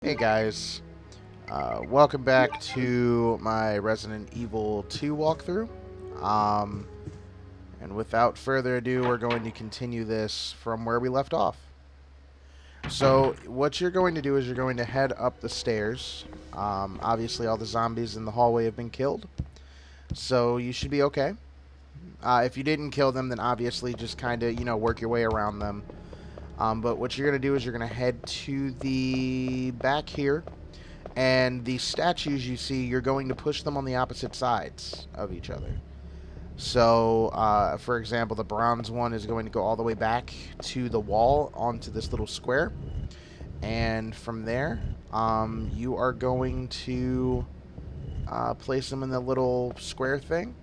Hey guys, welcome back to my Resident Evil 2 walkthrough. Um, and without further ado, we're going to continue this from where we left off. So, what you're going to do is you're going to head up the stairs. Obviously, all the zombies in the hallway have been killed, so you should be okay. If you didn't kill them, then obviously just kind of, work your way around them. But what you're going to do is you're going to head to the back here. And the statues you see, you're going to push them on the opposite sides of each other. So, for example, the bronze one is going to go all the way back to the wall onto this little square. And from there, you are going to place them in the little square thing.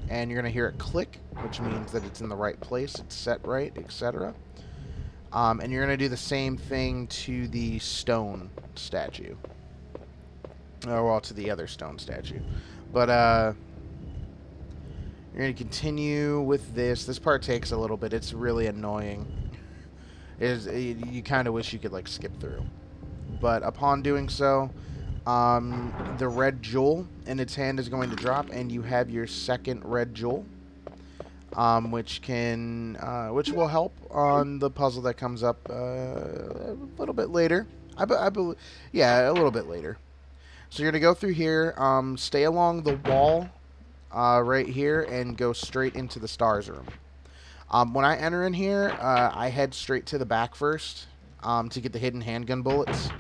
And you're going to hear it click, which means that it's in the right place, it's set right, etc. And you're going to do the same thing to the stone statue. Oh, well, to the other stone statue. But, you're going to continue with this. This part takes a little bit. It's really annoying. You kind of wish you could, like, skip through. But upon doing so, the red jewel in its hand is going to drop, and you have your second red jewel, which will help on the puzzle that comes up a little bit later. Yeah, a little bit later. So you're going to go through here, stay along the wall right here, and go straight into the stars room. When I enter in here, I head straight to the back first to get the hidden handgun bullets.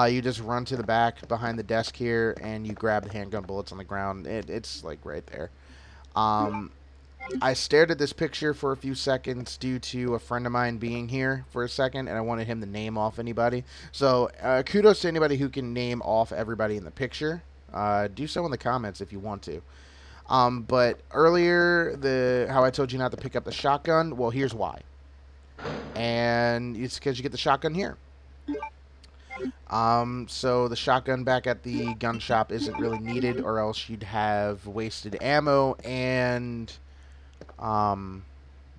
You just run to the back behind the desk here, and you grab the handgun bullets on the ground. It's like right there. I stared at this picture for a few seconds due to a friend of mine being here for a second, and I wanted him to name off anybody. So kudos to anybody who can name off everybody in the picture. Do so in the comments if you want to. But earlier, how I told you not to pick up the shotgun, well, here's why. And it's because you get the shotgun here. So the shotgun back at the gun shop isn't really needed, or else you'd have wasted ammo and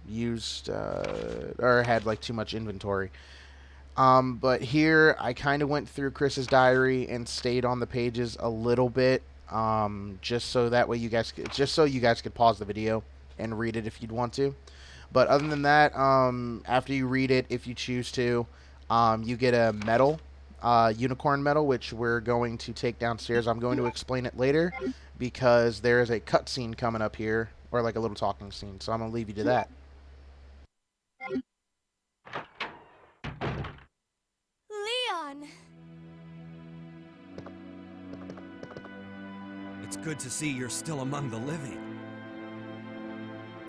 used or had like too much inventory. But here I kind of went through Chris's diary and stayed on the pages a little bit, just so that way you guys could pause the video and read it if you'd want to. But other than that, after you read it, if you choose to, you get a medal, unicorn medal, which we're going to take downstairs. I'm going to explain it later because there is a cutscene coming up here, or like a little talking scene. So I'm gonna leave you to that. Leon! It's good to see you're still among the living.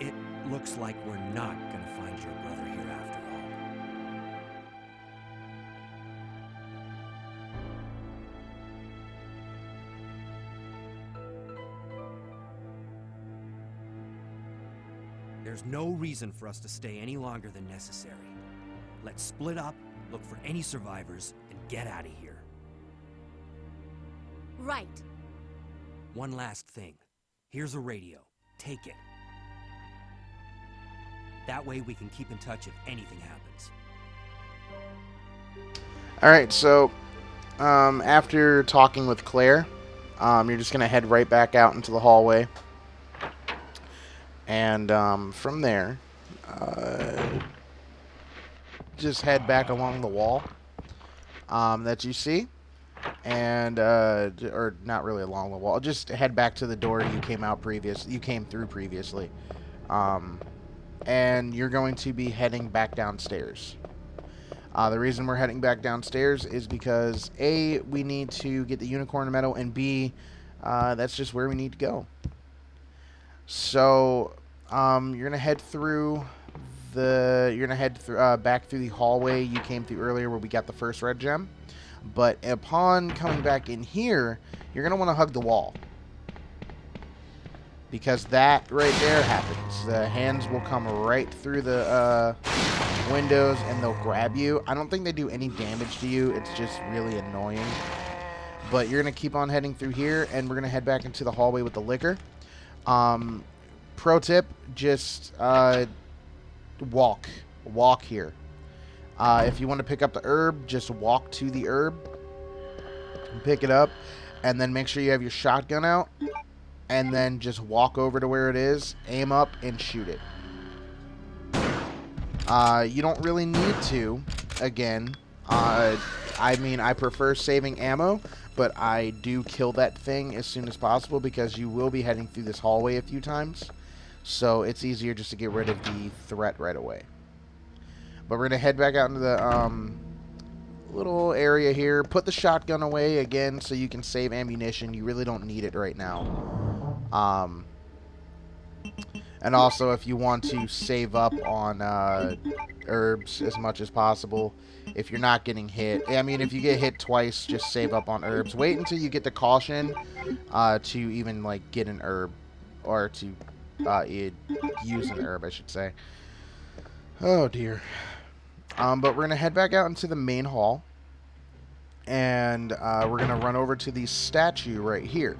It looks like we're not gonna find your brother here after all. There's no reason for us to stay any longer than necessary. Let's split up, look for any survivors, and get out of here. Right. One last thing. Here's a radio. Take it. That way we can keep in touch if anything happens. Alright, so after talking with Claire, you're just going to head right back out into the hallway. And from there, just head back along the wall that you see. And or not really along the wall, just head back to the door you came through previously. And you're going to be heading back downstairs. The reason we're heading back downstairs is because A, we need to get the unicorn medal, and B, that's just where we need to go. So you're gonna head back through the hallway you came through earlier, where we got the first red gem. But upon coming back in here, you're gonna want to hug the wall, because that right there happens. The hands will come right through the windows, and they'll grab you. I don't think they do any damage to you. It's just really annoying. But you're going to keep on heading through here, and we're going to head back into the hallway with the liquor. Pro tip, just walk here. If you want to pick up the herb, just walk to the herb. Pick it up, and then make sure you have your shotgun out, and then just walk over to where it is, aim up, and shoot it. You don't really need to, again. I mean, I prefer saving ammo, but I do kill that thing as soon as possible because you will be heading through this hallway a few times. So it's easier just to get rid of the threat right away. But we're going to head back out into the little area here. Put the shotgun away again so you can save ammunition. You really don't need it right now. And also, if you want to save up on herbs as much as possible, if you're not getting hit. I mean, if you get hit twice, just save up on herbs. Wait until you get the caution to even, like, get an herb. Or to use an herb, I should say. Oh, dear. But we're going to head back out into the main hall. And we're going to run over to the statue right here.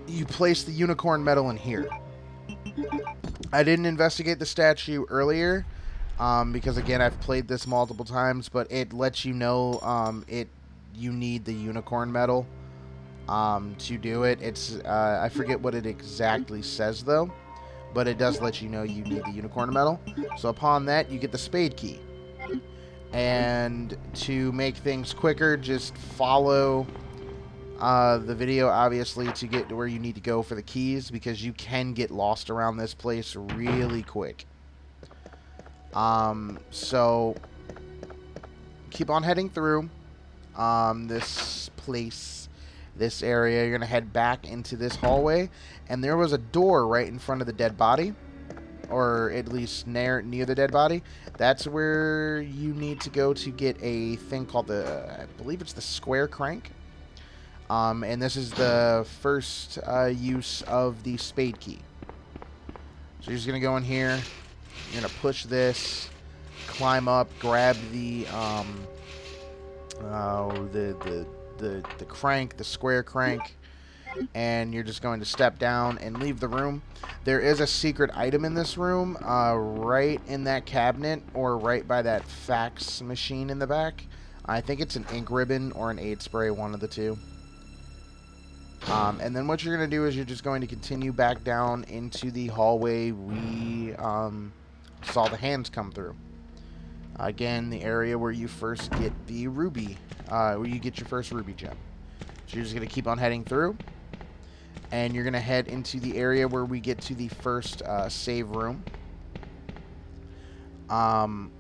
You place the unicorn medal in here. I didn't investigate the statue earlier because, again, I've played this multiple times, but it lets you know you need the unicorn medal to do it. It's I forget what it exactly says, though, but it does let you know you need the unicorn medal. So upon that, you get the spade key. And to make things quicker, just follow the video, obviously, to get to where you need to go for the keys, because you can get lost around this place really quick. So keep on heading through this place, this area. You're going to head back into this hallway, and there was a door right in front of the dead body, or at least near the dead body. That's where you need to go to get a thing called I believe it's the square crank. And this is the first use of the spade key. So you're just going to go in here. You're going to push this, climb up, grab the crank, the square crank, and you're just going to step down and leave the room. There is a secret item in this room, right in that cabinet, or right by that fax machine in the back. I think it's an ink ribbon or an aid spray, one of the two. And then what you're going to do is you're just going to continue back down into the hallway we saw the hands come through. Again, the area where you first get the ruby, where you get your first ruby gem. So you're just going to keep on heading through. And you're going to head into the area where we get to the first save room. And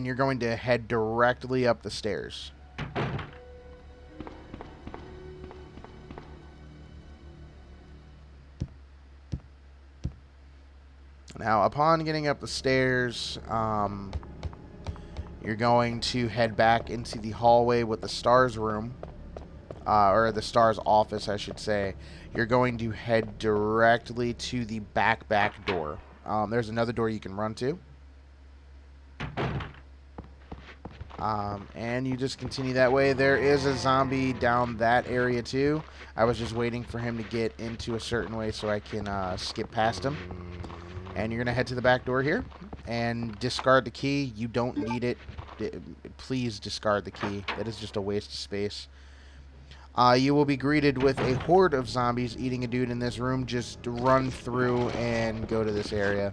you're going to head directly up the stairs. Now, upon getting up the stairs, you're going to head back into the hallway with the STARS room, or the STARS office, I should say. You're going to head directly to the back door. There's another door you can run to. And you just continue that way. There is a zombie down that area, too. I was just waiting for him to get into a certain way so I can skip past him. And you're going to head to the back door here and discard the key. You don't need it. Please discard the key. That is just a waste of space. You will be greeted with a horde of zombies eating a dude in this room. Just run through and go to this area.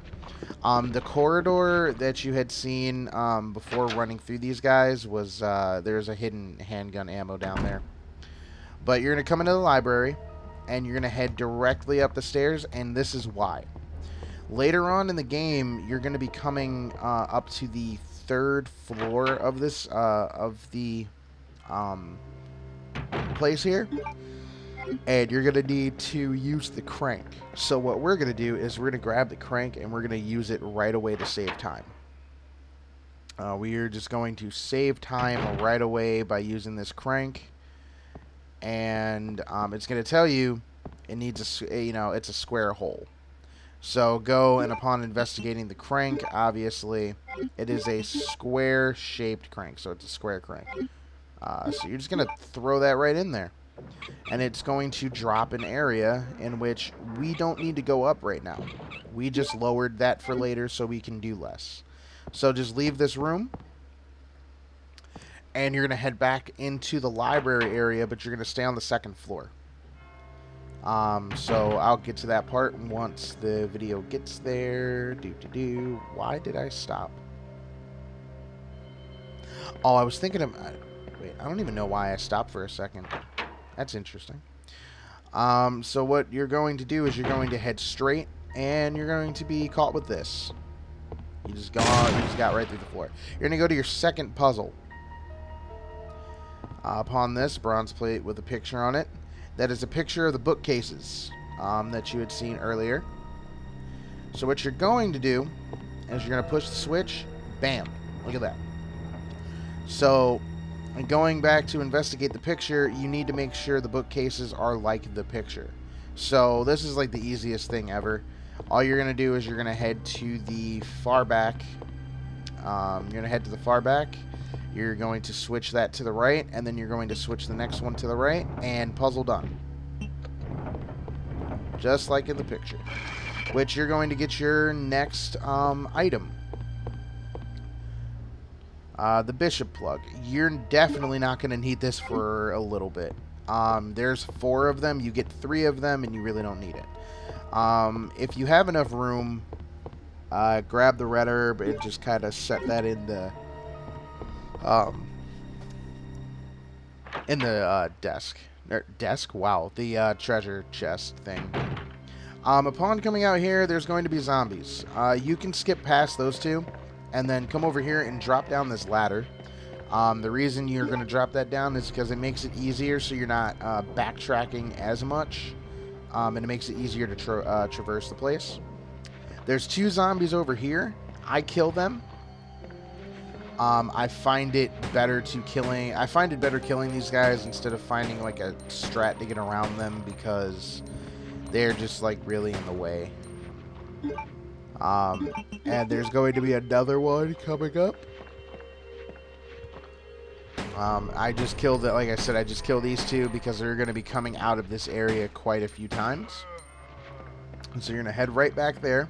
The corridor that you had seen before running through these guys was there's a hidden handgun ammo down there. But you're going to come into the library and you're going to head directly up the stairs, and this is why. Later on in the game, you're going to be coming up to the third floor of this place here, and you're going to need to use the crank. So what we're going to do is we're going to grab the crank and we're going to use it right away to save time. We are just going to save time right away by using this crank, and it's going to tell you it needs it's a square hole. So go, and upon investigating the crank, obviously, it is a square-shaped crank, so it's a square crank. So you're just going to throw that right in there. And it's going to drop an area in which we don't need to go up right now. We just lowered that for later so we can do less. So just leave this room. and you're going to head back into the library area, but you're going to stay on the second floor. So I'll get to that part once the video gets there. Why did I stop? Oh, I was thinking of... wait, I don't even know why I stopped for a second. That's interesting. So what you're going to do is you're going to head straight, and you're going to be caught with this. You just got right through the floor. You're going to go to your second puzzle. Upon this, bronze plate with a picture on it. That is a picture of the bookcases that you had seen earlier. So what you're going to do is you're going to push the switch. Bam. Look at that. So, going back to investigate the picture, you need to make sure the bookcases are like the picture. So, this is like the easiest thing ever. All you're going to do is you're going to head to the far back. You're going to head to the far back. You're going to switch that to the right, and then you're going to switch the next one to the right, and puzzle done. Just like in the picture. Which you're going to get your next item. The bishop plug. You're definitely not going to need this for a little bit. There's 4 of them. You get 3 of them, and you really don't need it. If you have enough room, grab the red herb and just kind of set that in the desk. Desk? Wow. The treasure chest thing. Upon coming out here, there's going to be zombies. You can skip past those 2. And then come over here and drop down this ladder. The reason you're going to drop that down is because it makes it easier so you're not backtracking as much. And it makes it easier to traverse the place. There's 2 zombies over here. I kill them. I find it better killing these guys instead of finding like a strat to get around them because they're just like really in the way. And there's going to be another one coming up. I just killed it. Like I said, I just killed these 2 because they're going to be coming out of this area quite a few times. And so you're going to head right back there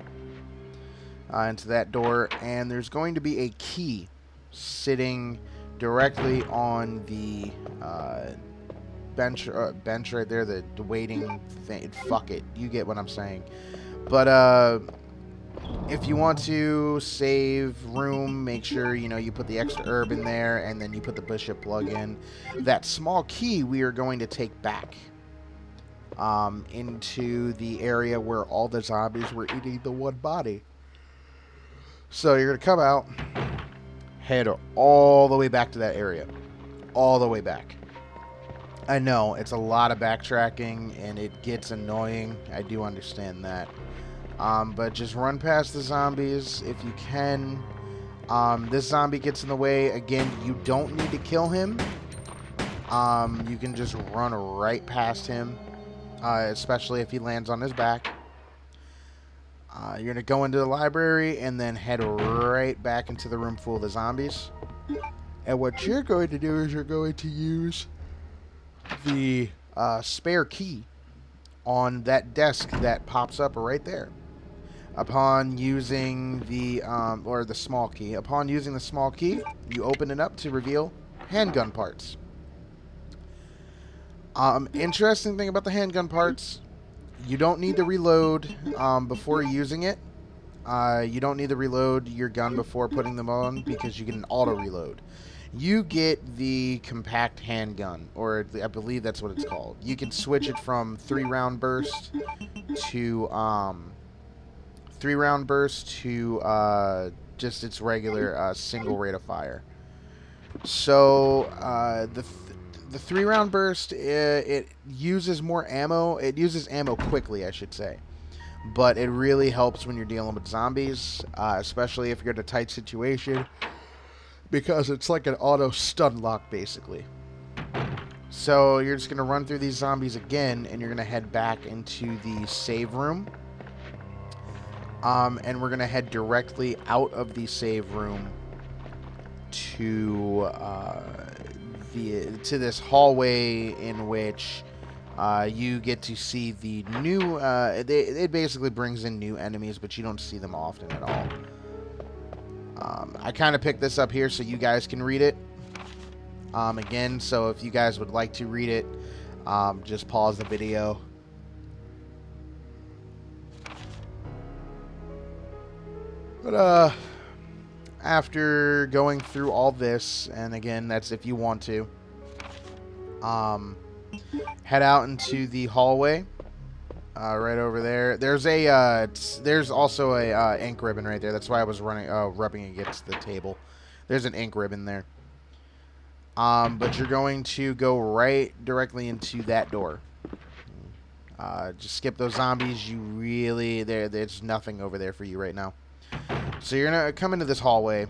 into that door, and there's going to be a key sitting directly on the bench right there, the waiting thing. Fuck it, you get what I'm saying. But if you want to save room, make sure you put the extra herb in there, and then you put the bishop plug in. That small key we are going to take back into the area where all the zombies were eating the one body. So you're going to come out, head all the way back to that area. All the way back. I know, it's a lot of backtracking, and it gets annoying. I do understand that. But just run past the zombies if you can. This zombie gets in the way. Again, you don't need to kill him. You can just run right past him, especially if he lands on his back. You're going to go into the library and then head right back into the room full of the zombies. And what you're going to do is you're going to use the spare key on that desk that pops up right there. Upon using the small key. Upon using the small key, you open it up to reveal handgun parts. Interesting thing about the handgun parts, you don't need to reload before using it. You don't need to reload your gun before putting them on because you get an auto reload. You get the compact handgun, or I believe that's what it's called. You can switch it from 3-round burst to just its regular single rate of fire. So the 3-round burst, it uses more ammo. It uses ammo quickly, I should say. But it really helps when you're dealing with zombies, especially if you're in a tight situation, because it's like an auto stun lock, basically. So you're just going to run through these zombies again, and you're going to head back into the save room. And we're going to head directly out of the save room to this hallway in which you get to see the new... it basically brings in new enemies, but you don't see them often at all. I kind of picked this up here so you guys can read it. again, so if you guys would like to read it, just pause the video. But after going through all this, and again, that's if you want to, head out into the hallway. Right over there. There's also a ink ribbon right there. That's why I was rubbing against the table. There's an ink ribbon there. But you're going to go right directly into that door. Just skip those zombies. There's nothing over there for you right now. So you're gonna come into this hallway,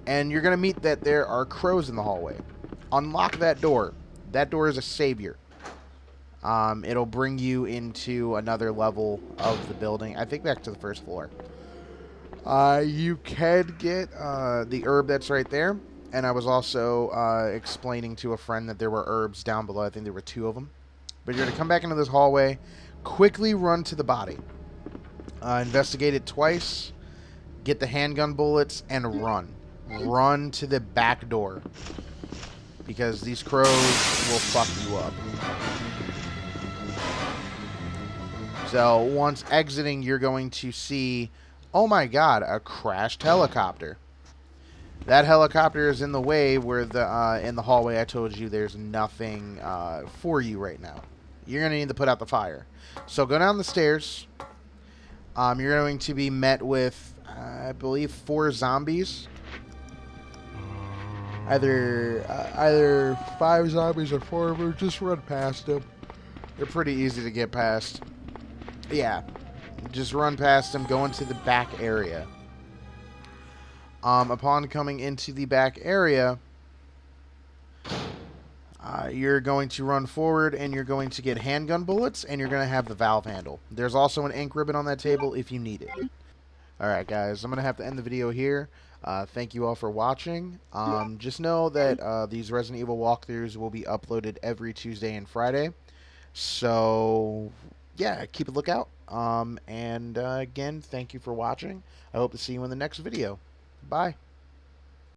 and you're gonna meet that there are crows in the hallway. Unlock that door. That door is a savior. It'll bring you into another level of the building. I think back to the first floor. You can get the herb that's right there. And I was also explaining to a friend that there were herbs down below. I think there were 2 of them. But you're going to come back into this hallway. Quickly run to the body. Investigate it twice. Get the handgun bullets and run. Run to the back door. Because these crows will fuck you up. So once exiting, you're going to see, oh my god, a crashed helicopter. That helicopter is in the way where in the hallway I told you there's nothing for you right now. You're going to need to put out the fire. So go down the stairs. You're going to be met with, I believe, 4 zombies. Either 5 zombies or 4 of them. Just run past them. They're pretty easy to get past. Yeah, just run past them, go into the back area. Upon coming into the back area, you're going to run forward and you're going to get handgun bullets and you're going to have the valve handle. There's also an ink ribbon on that table if you need it. Alright guys, I'm going to have to end the video here. Thank you all for watching. Just know that these Resident Evil walkthroughs will be uploaded every Tuesday and Friday. So yeah, keep a lookout. Again, thank you for watching. I hope to see you in the next video. Bye.